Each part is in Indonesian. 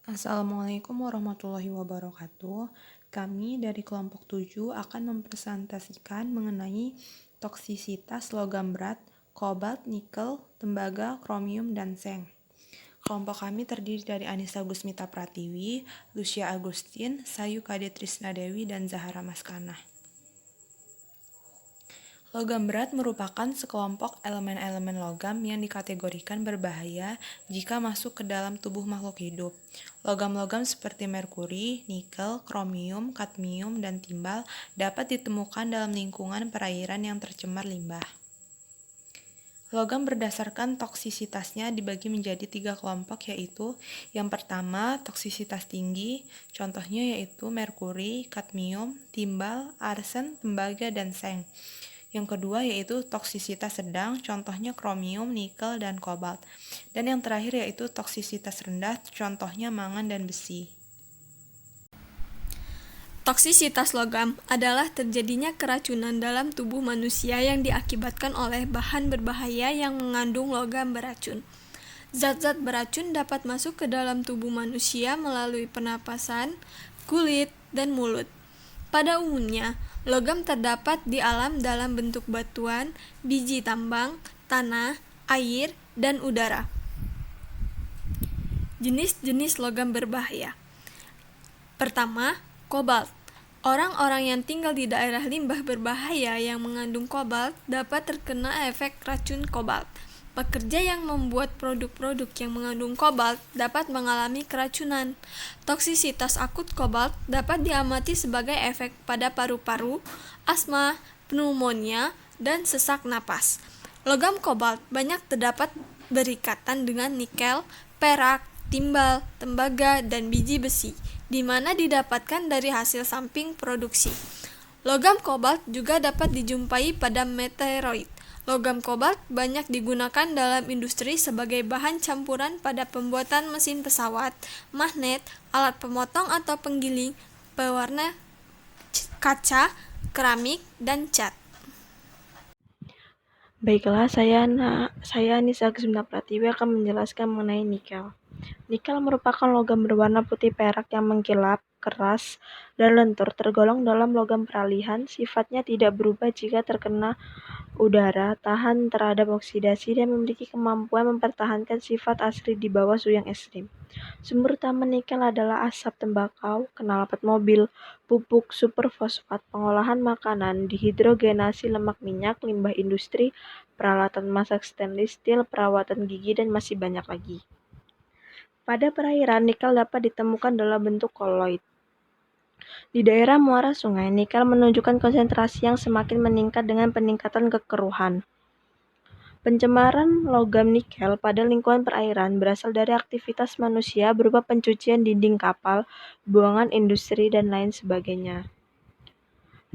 Assalamualaikum warahmatullahi wabarakatuh. Kami dari kelompok 7 akan mempresentasikan mengenai toksisitas logam berat, kobalt, nikel, tembaga, kromium, dan seng. Kelompok kami terdiri dari Anissa Gusmita Pratiwi, Lucia Agustin, Sayu Kade Trisnadewi, dan Zahara Maskana. Logam berat merupakan sekelompok elemen-elemen logam yang dikategorikan berbahaya jika masuk ke dalam tubuh makhluk hidup. Logam-logam seperti merkuri, nikel, kromium, kadmium, dan timbal dapat ditemukan dalam lingkungan perairan yang tercemar limbah. Logam berdasarkan toksisitasnya dibagi menjadi 3 kelompok, yaitu yang pertama toksisitas tinggi, contohnya yaitu merkuri, kadmium, timbal, arsen, tembaga, dan seng. Yang kedua yaitu toksisitas sedang, contohnya kromium, nikel, dan kobalt. Dan yang terakhir yaitu toksisitas rendah, contohnya mangan dan besi. Toksisitas logam adalah terjadinya keracunan dalam tubuh manusia yang diakibatkan oleh bahan berbahaya yang mengandung logam beracun. Zat-zat beracun dapat masuk ke dalam tubuh manusia melalui pernapasan, kulit, dan mulut. Pada umumnya, logam terdapat di alam dalam bentuk batuan, biji tambang, tanah, air, dan udara. Jenis-jenis logam berbahaya. Pertama, kobalt. Orang-orang yang tinggal di daerah limbah berbahaya yang mengandung kobalt dapat terkena efek racun kobalt. Pekerja yang membuat produk-produk yang mengandung kobalt dapat mengalami keracunan. Toksisitas akut kobalt dapat diamati sebagai efek pada paru-paru, asma, pneumonia, dan sesak napas. Logam kobalt banyak terdapat berikatan dengan nikel, perak, timbal, tembaga, dan biji besi, di mana didapatkan dari hasil samping produksi. Logam kobalt juga dapat dijumpai pada meteoroid. Logam kobalt banyak digunakan dalam industri sebagai bahan campuran pada pembuatan mesin pesawat, magnet, alat pemotong atau penggiling, pewarna kaca, keramik, dan cat. Baiklah, saya Anissa Gusmita Pratiwi akan menjelaskan mengenai nikel. Nikel merupakan logam berwarna putih perak yang mengkilap, keras, dan lentur, tergolong dalam logam peralihan. Sifatnya tidak berubah jika terkena udara, tahan terhadap oksidasi, dan memiliki kemampuan mempertahankan sifat asli di bawah suhu yang ekstrim. Sumber utama nikel adalah asap tembakau, knalpot mobil, pupuk superfosfat, pengolahan makanan, dihidrogenasi lemak minyak, limbah industri, peralatan masak stainless steel, perawatan gigi, dan masih banyak lagi. Pada perairan, nikel dapat ditemukan dalam bentuk koloid. Di daerah muara sungai, nikel menunjukkan konsentrasi yang semakin meningkat dengan peningkatan kekeruhan. Pencemaran logam nikel pada lingkungan perairan berasal dari aktivitas manusia berupa pencucian dinding kapal, buangan industri, dan lain sebagainya.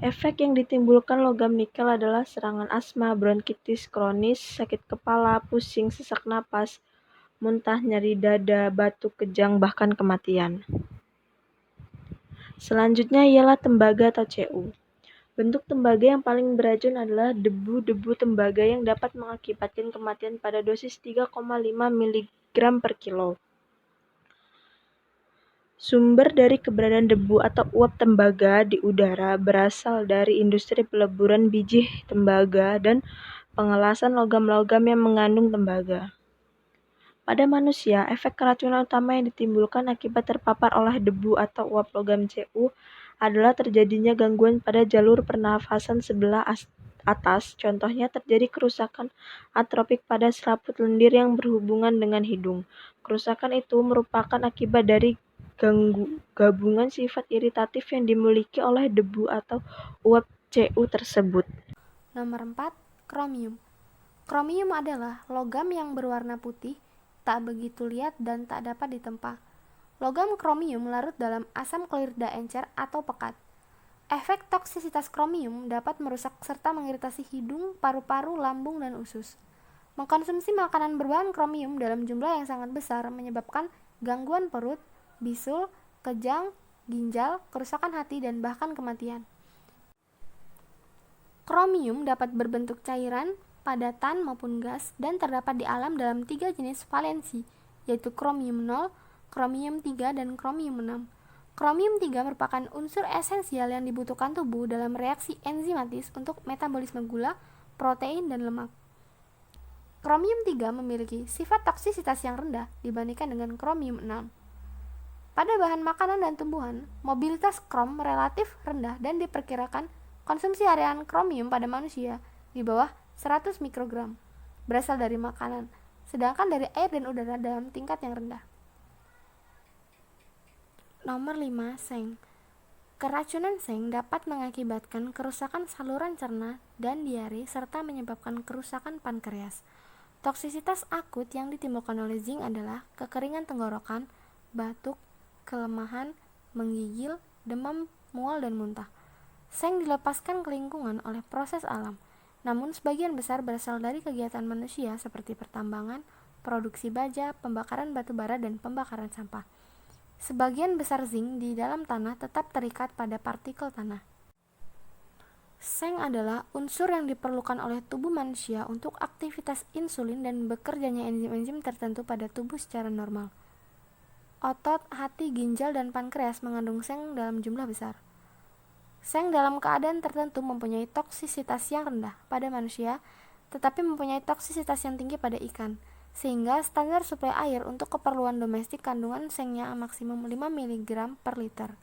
Efek yang ditimbulkan logam nikel adalah serangan asma, bronkitis kronis, sakit kepala, pusing, sesak napas, muntah, nyeri dada, batuk, kejang, bahkan kematian. Selanjutnya ialah tembaga atau CU. Bentuk tembaga yang paling beracun adalah debu-debu tembaga yang dapat mengakibatkan kematian pada dosis 3,5 mg per kilo. Sumber dari keberadaan debu atau uap tembaga di udara berasal dari industri peleburan biji tembaga dan pengelasan logam-logam yang mengandung tembaga. Pada manusia, efek keracunan utama yang ditimbulkan akibat terpapar oleh debu atau uap logam CU adalah terjadinya gangguan pada jalur pernafasan sebelah atas, contohnya terjadi kerusakan atropik pada selaput lendir yang berhubungan dengan hidung. Kerusakan itu merupakan akibat dari gabungan sifat iritatif yang dimiliki oleh debu atau uap CU tersebut. Nomor 4. Kromium. Kromium adalah logam yang berwarna putih, tak begitu lihat dan tak dapat ditempa. Logam kromium larut dalam asam klorida encer atau pekat. Efek toksisitas kromium dapat merusak serta mengiritasi hidung, paru-paru, lambung, dan usus. Mengkonsumsi makanan berbahan kromium dalam jumlah yang sangat besar menyebabkan gangguan perut, bisul, kejang, ginjal, kerusakan hati, dan bahkan kematian. Kromium dapat berbentuk cairan, padatan maupun gas, dan terdapat di alam dalam 3 jenis valensi, yaitu kromium 0, kromium 3, dan kromium 6. Kromium 3 merupakan unsur esensial yang dibutuhkan tubuh dalam reaksi enzimatis untuk metabolisme gula, protein, dan lemak. Kromium 3 memiliki sifat toksisitas yang rendah dibandingkan dengan kromium 6. Pada bahan makanan dan tumbuhan, mobilitas krom relatif rendah dan diperkirakan konsumsi harian kromium pada manusia di bawah 100 mikrogram berasal dari makanan, sedangkan dari air dan udara dalam tingkat yang rendah. Nomor 5. Seng. Keracunan seng dapat mengakibatkan kerusakan saluran cerna dan diare serta menyebabkan kerusakan pankreas. Toksisitas akut yang ditimbulkan oleh zinc adalah kekeringan tenggorokan, batuk, kelemahan, menggigil, demam, mual, dan muntah. Seng dilepaskan ke lingkungan oleh proses alam, namun sebagian besar berasal dari kegiatan manusia seperti pertambangan, produksi baja, pembakaran batu bara, dan pembakaran sampah. Sebagian besar zinc di dalam tanah tetap terikat pada partikel tanah. Seng adalah unsur yang diperlukan oleh tubuh manusia untuk aktivitas insulin dan bekerjanya enzim-enzim tertentu pada tubuh secara normal. Otot, hati, ginjal, dan pankreas mengandung seng dalam jumlah besar. Seng dalam keadaan tertentu mempunyai toksisitas yang rendah pada manusia, tetapi mempunyai toksisitas yang tinggi pada ikan, sehingga standar suplai air untuk keperluan domestik kandungan sengnya maksimum 5 mg per liter.